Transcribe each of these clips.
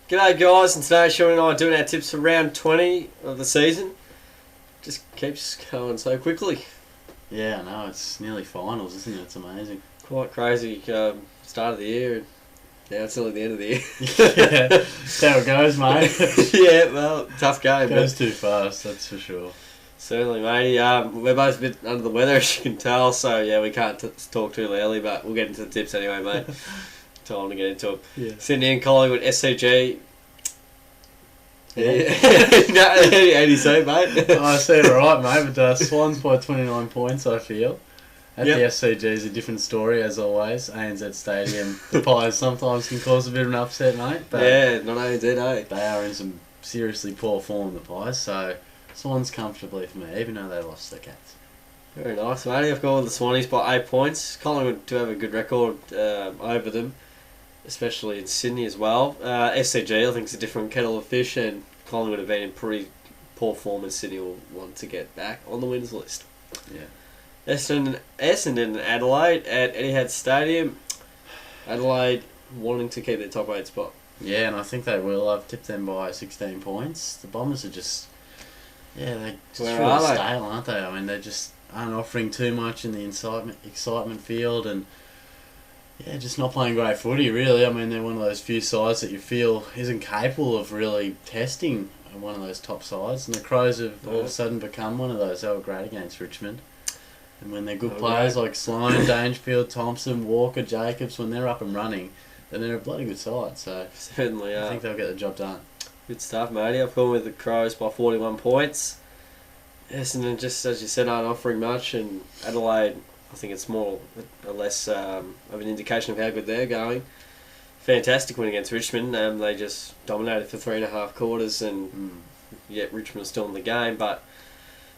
G'day guys, and today Shorty and I are doing our tips for round 20 of the season. Just keeps going so quickly. Yeah, I know, it's nearly finals, isn't it? It's amazing. Quite crazy. Start of the year, and now it's nearly the end of the year. Yeah, that's how it goes, mate. Yeah, well, tough game. It goes too fast, that's for sure. Certainly, matey. We're both a bit under the weather, as you can tell, so yeah, we can't talk too loudly, but we'll get into the tips anyway, mate. Time to get into it. Yeah. Sydney and Collingwood, SCG. Yeah. How do you say, mate? I said alright, mate, but Swans by 29 points, I feel. At the SCG is a different story, as always. ANZ Stadium, the Pies sometimes can cause a bit of an upset, mate. But yeah, not ANZ, eh? they are in some seriously poor form, the Pies, so Swans comfortably for me, even though they lost the Cats. Very nice, matey. I've gone with the Swannies by 8 points. Collingwood do have a good record over them, especially in Sydney as well. SCG, I think, is a different kettle of fish, and Collingwood have been in pretty poor form, and Sydney will want to get back on the winners list. Yeah. Essendon and Adelaide at Etihad Stadium. Adelaide wanting to keep their top 8 spot. Yeah, and I think they will. I've tipped them by 16 points. The Bombers are just... Yeah, they're just Where really are they? stale, aren't they? I mean, they just aren't offering too much in the excitement field, and yeah, just not playing great footy, really. I mean, they're one of those few sides that you feel isn't capable of really testing one of those top sides, and the Crows have all of a sudden become one of those. They were great against Richmond. And when they're good players like Sloan, Dangerfield, Thompson, Walker, Jacobs, when they're up and running, then they're a bloody good side. So Certainly are. I think they'll get the job done. Good stuff, matey. I've gone with the Crows by 41 points. Essendon, just as you said, aren't offering much, and Adelaide, I think it's more or less of an indication of how good they're going. Fantastic win against Richmond. They just dominated for 3.5 quarters, and yet Richmond's still in the game. But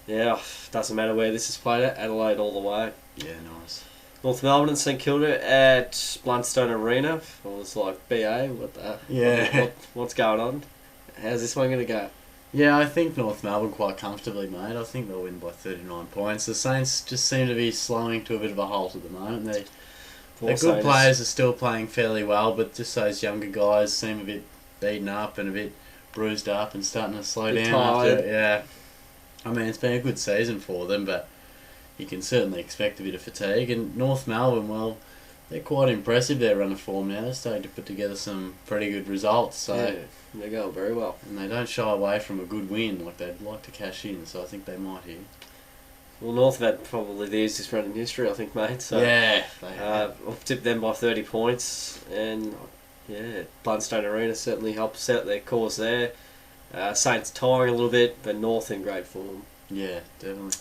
yeah, doesn't matter where this is played at. Adelaide all the way. Yeah, nice. North Melbourne and St Kilda at Blundstone Arena. I was like, BA, what the? Yeah. What's going on? How's this one going to go? Yeah, I think North Melbourne quite comfortably, mate. I think they'll win by 39 points. The Saints just seem to be slowing to a bit of a halt at the moment. Their good players are still playing fairly well, but just those younger guys seem a bit beaten up and a bit bruised up and starting to slow down. Yeah. I mean, it's been a good season for them, but you can certainly expect a bit of fatigue. And North Melbourne, well, they're quite impressive, their run of form now. They're starting to put together some pretty good results. So yeah, they're going very well. And they don't shy away from a good win. Like, they'd like to cash in, so I think they might here. Well, North have had probably the easiest run in history, I think, mate. So yeah. I've tipped them by 30 points, and yeah, Blundstone Arena certainly helps out their cause there. Saints tiring a little bit, but North in great form. Yeah, definitely.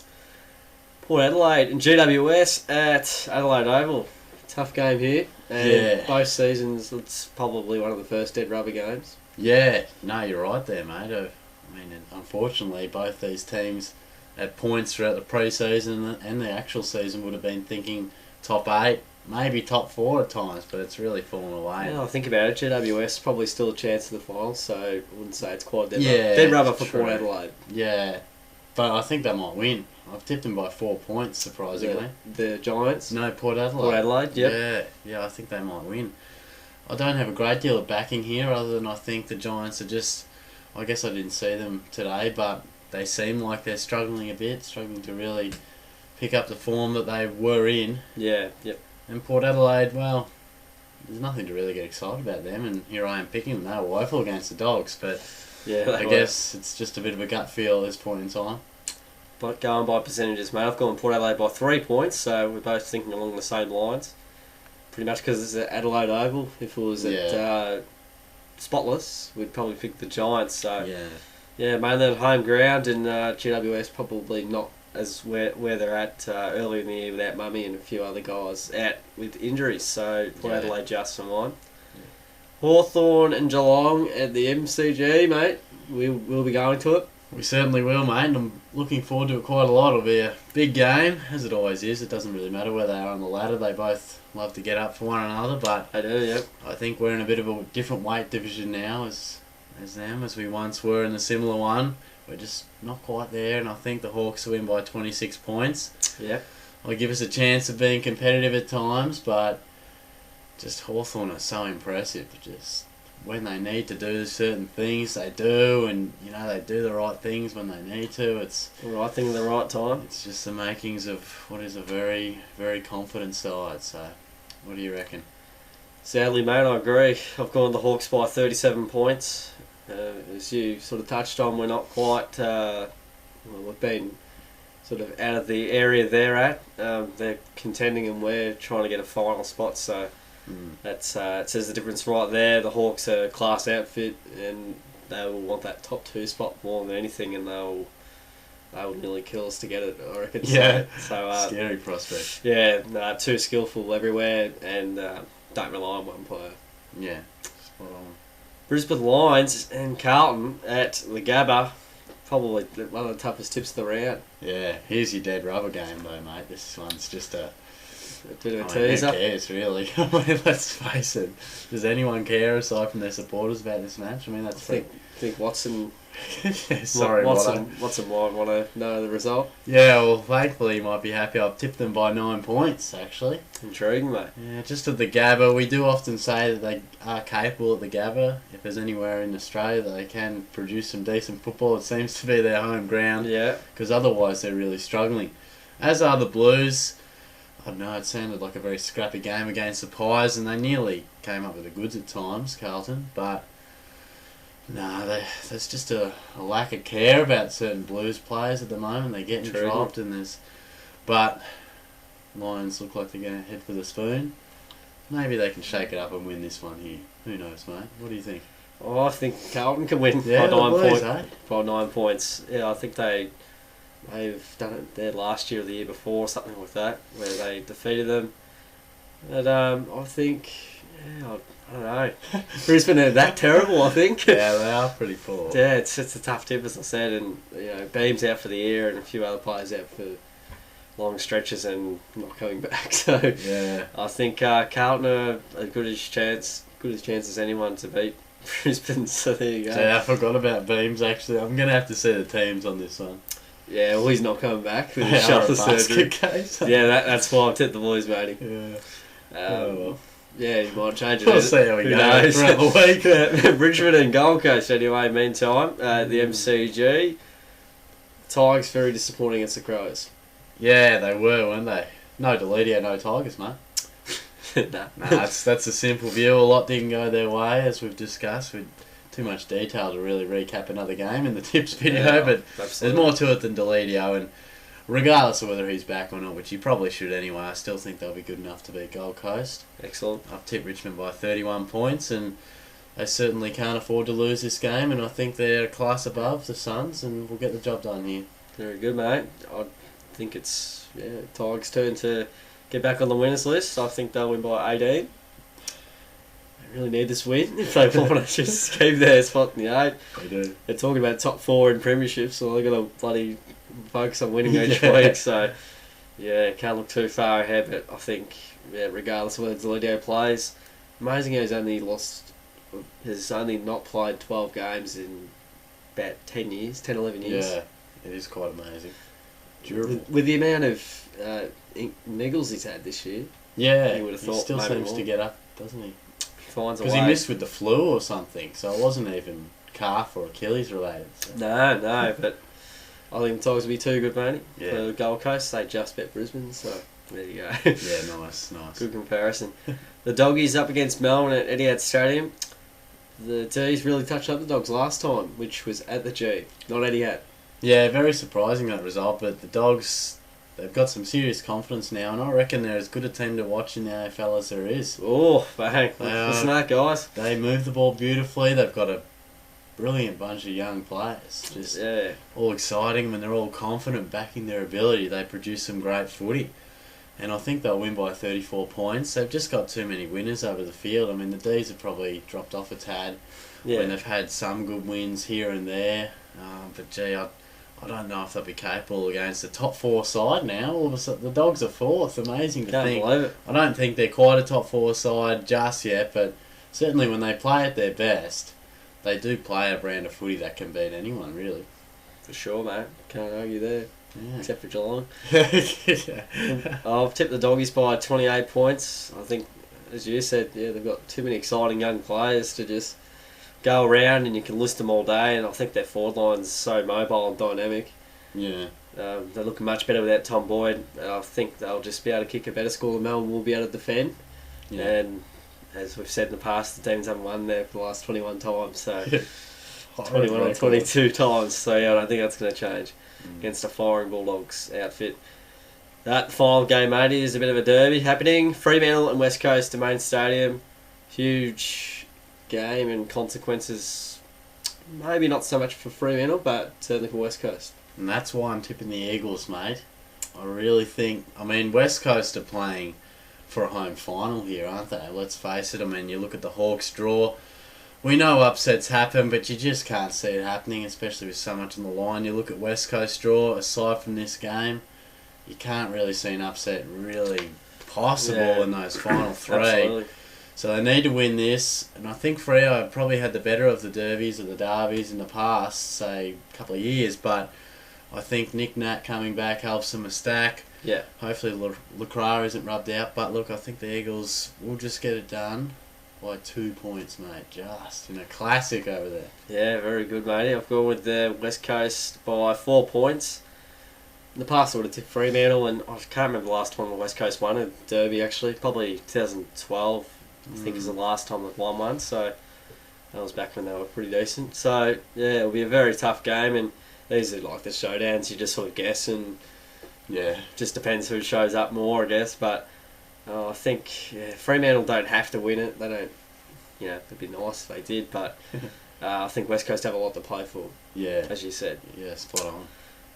Port Adelaide and GWS at Adelaide Oval. Tough game here. And both seasons, it's probably one of the first dead rubber games. Yeah, no, you're right there, mate. I mean, unfortunately, both these teams at points throughout the pre-season and the actual season would have been thinking top 8, maybe top 4 at times, but it's really fallen away. Yeah, I think about it, GWS probably still a chance in the final, so I wouldn't say it's quite dead rubber for Port Adelaide. Yeah, but I think they might win. I've tipped them by 4 points, surprisingly. The Giants? No, Port Adelaide. Port Adelaide, yep. Yeah, I think they might win. I don't have a great deal of backing here, other than I think the Giants are just... I guess I didn't see them today, but they seem like they're struggling a bit, struggling to really pick up the form that they were in. Yeah, yep. And Port Adelaide, well, there's nothing to really get excited about them, and here I am picking them. They were woeful against the Dogs, but yeah, I guess it's just a bit of a gut feel at this point in time. But going by percentages, mate, I've gone Port Adelaide by 3 points, so we're both thinking along the same lines. Pretty much because it's at Adelaide Oval. If it was at Spotless, we'd probably pick the Giants. So yeah, mainly at home ground, and GWS probably not as where they're at earlier in the year without Mummy and a few other guys out with injuries. So Port Adelaide just for mine. Hawthorn and Geelong at the MCG, mate. We'll be going to it. We certainly will, mate. I'm looking forward to it quite a lot. It'll be a big game, as it always is. It doesn't really matter where they are on the ladder. They both love to get up for one another, but I do, yep. I think we're in a bit of a different weight division now as them, as we once were in a similar one. We're just not quite there, and I think the Hawks will win by 26 points. Yep. Will give us a chance of being competitive at times, but just Hawthorn are so impressive. Just when they need to do certain things, they do, and they do the right things when they need to. It's the right thing at the right time. It's just the makings of what is a very, very confident side. So, what do you reckon? Sadly, mate, I agree. I've gone the Hawks by 37 points. As you sort of touched on, we're not quite. We've been sort of out of the area they're at. They're contending, and we're trying to get a final spot. So. That's it says the difference right there. The Hawks are a class outfit, and they will want that top 2 spot more than anything, and they will nearly kill us to get it, I reckon. Yeah. So scary prospect. Yeah, too skillful everywhere, and don't rely on one player. Yeah. Spot on. Brisbane Lions and Carlton at the Gabba, probably one of the toughest tips of the round. Yeah. Here's your dead rubber game, though, mate. This one's just a bit of a teaser. Who cares, really? I mean, let's face it. Does anyone care aside from their supporters about this match? I mean, that's I think Watson. Yeah, sorry, Watson might want to know the result. Yeah, well, thankfully he might be happy. I've tipped them by 9 points, actually. Intriguing, mate. Yeah, just at the Gabba, we do often say that they are capable at the Gabba. If there's anywhere in Australia that they can produce some decent football, it seems to be their home ground. Yeah. Because otherwise they're really struggling. As are the Blues. I don't know, it sounded like a very scrappy game against the Pies, and they nearly came up with the goods at times, Carlton, but no, there's just a lack of care about certain Blues players at the moment. They're getting dropped, but Lions look like they're going to head for the spoon. Maybe they can shake it up and win this one here. Who knows, mate? What do you think? Oh, I think Carlton can win by 9 points. By 9 points. Yeah, I think they've done it there last year or the year before, something like that, where they defeated them. And I think, I don't know. Brisbane are that terrible, I think. Yeah, they are pretty poor. Yeah, it's a tough tip, as I said, and Beam's out for the year, and a few other players out for long stretches and not coming back. So yeah, I think Carlton are as good a chance as anyone to beat Brisbane. So there you go. Yeah, I forgot about Beams. Actually, I'm gonna have to see the teams on this one. Yeah, well, he's not coming back with his shoulder surgery. Case. Yeah, that's why I've tipped the boys, matey. Yeah. Well. Yeah, you might change it. We'll see how we go throughout the week. Richmond and Gold Coast, anyway, meantime. The MCG. Tigers very disappointing against the Crows. Yeah, they were, weren't they? No Deledio, no Tigers, mate. Nah, that's a simple view. A lot didn't go their way, as we've discussed. With too much detail to really recap another game in the tips video, but there's more to it than Deledio, and regardless of whether he's back or not, which he probably should anyway, I still think they'll be good enough to beat Gold Coast. Excellent. I've tipped Richmond by 31 points, and they certainly can't afford to lose this game, and I think they're a class above the Suns, and we'll get the job done here. Very good, mate. I think it's Tigers' turn to get back on the winners list. I think they'll win by 18. They really need this win if they want to just keep their spot in the 8. They do. They're talking about top 4 in premierships, so they've got to bloody focus on winning each week. So, can't look too far ahead, but I think, regardless of whether Deledio plays, amazing how has only not played 12 games in about 10 years, 10, 11 years. Yeah, it is quite amazing. Durable. With the amount of niggles he's had this year, yeah, you would have thought he still seems to get up, doesn't he? Because he missed with the flu or something, so it wasn't even calf or Achilles related. So. No, but I think the Tigers will be too good, mate. Yeah. For Gold Coast, they just bet Brisbane, so there you go. Yeah, nice. Good comparison. The Doggies up against Melbourne at Etihad Stadium. The D's really touched up the Dogs last time, which was at the G, not Etihad. Yeah, very surprising that result, but the Dogs, they've got some serious confidence now, and I reckon they're as good a team to watch in the AFL as there is. Oh, bang. Listen to that, guys. They move the ball beautifully. They've got a brilliant bunch of young players. Just all exciting when they're all confident backing their ability. They produce some great footy. And I think they'll win by 34 points. They've just got too many winners over the field. I mean, the D's have probably dropped off a tad when they've had some good wins here and there. But gee, I don't know if they'll be capable against the top 4 side now. All of a sudden, the Dogs are 4th. Amazing to think. Can't believe it. I don't think they're quite a top 4 side just yet, but certainly when they play at their best, they do play a brand of footy that can beat anyone, really. For sure, mate. Can't argue there. Yeah. Except for Geelong. Yeah. I've tipped the Doggies by 28 points. I think, as you said, they've got too many exciting young players to just go around and you can list them all day, and I think their forward line's so mobile and dynamic. Yeah. They're looking much better without Tom Boyd, and I think they'll just be able to kick a better score than Melbourne will be able to defend. Yeah. And as we've said in the past, the teams haven't won there for the last 21 times, so 21 or 22 times, so yeah, I don't think that's going to change against a firing Bulldogs outfit. That final game, mate, is a bit of a derby happening. Fremantle and West Coast to Main Stadium. Huge game and consequences. Maybe not so much for Fremantle, but certainly for West Coast. And that's why I'm tipping the Eagles, mate. I really think... I mean, West Coast are playing for a home final here, aren't they? Let's face it. I mean, you look at the Hawks draw. We know upsets happen, but you just can't see it happening, especially with so much on the line. You look at West Coast draw, aside from this game, you can't really see an upset really possible in those final three. Absolutely. So they need to win this, and I think Freo probably had the better of the derbies or the derbies in the past, say, a couple of years, but I think Nick Nat coming back helps them a stack. Yeah. Hopefully Lacroix isn't rubbed out, but look, I think the Eagles will just get it done by 2 points, mate, just in a classic over there. Yeah, very good, mate. I've gone with the West Coast by 4 points. In the past, I would have tipped Fremantle, and I can't remember the last time the West Coast won a derby, actually. Probably 2012, I think, is the last time they've won one, so that was back when they were pretty decent. So, yeah, it'll be a very tough game, and these are like the showdowns, you just sort of guess, and just depends who shows up more, I guess, but I think Fremantle don't have to win it. They don't, it'd be nice if they did, but I think West Coast have a lot to play for, as you said. Yeah, spot on.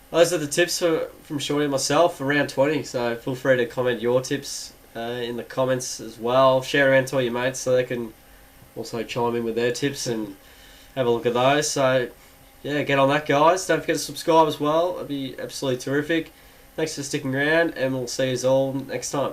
Those are the tips from Shorty and myself for round 20, so feel free to comment your tips in the comments as well. Share around to all your mates so they can also chime in with their tips and have a look at those. So, yeah, get on that, guys. Don't forget to subscribe as well. It'd be absolutely terrific. Thanks for sticking around, and we'll see you all next time.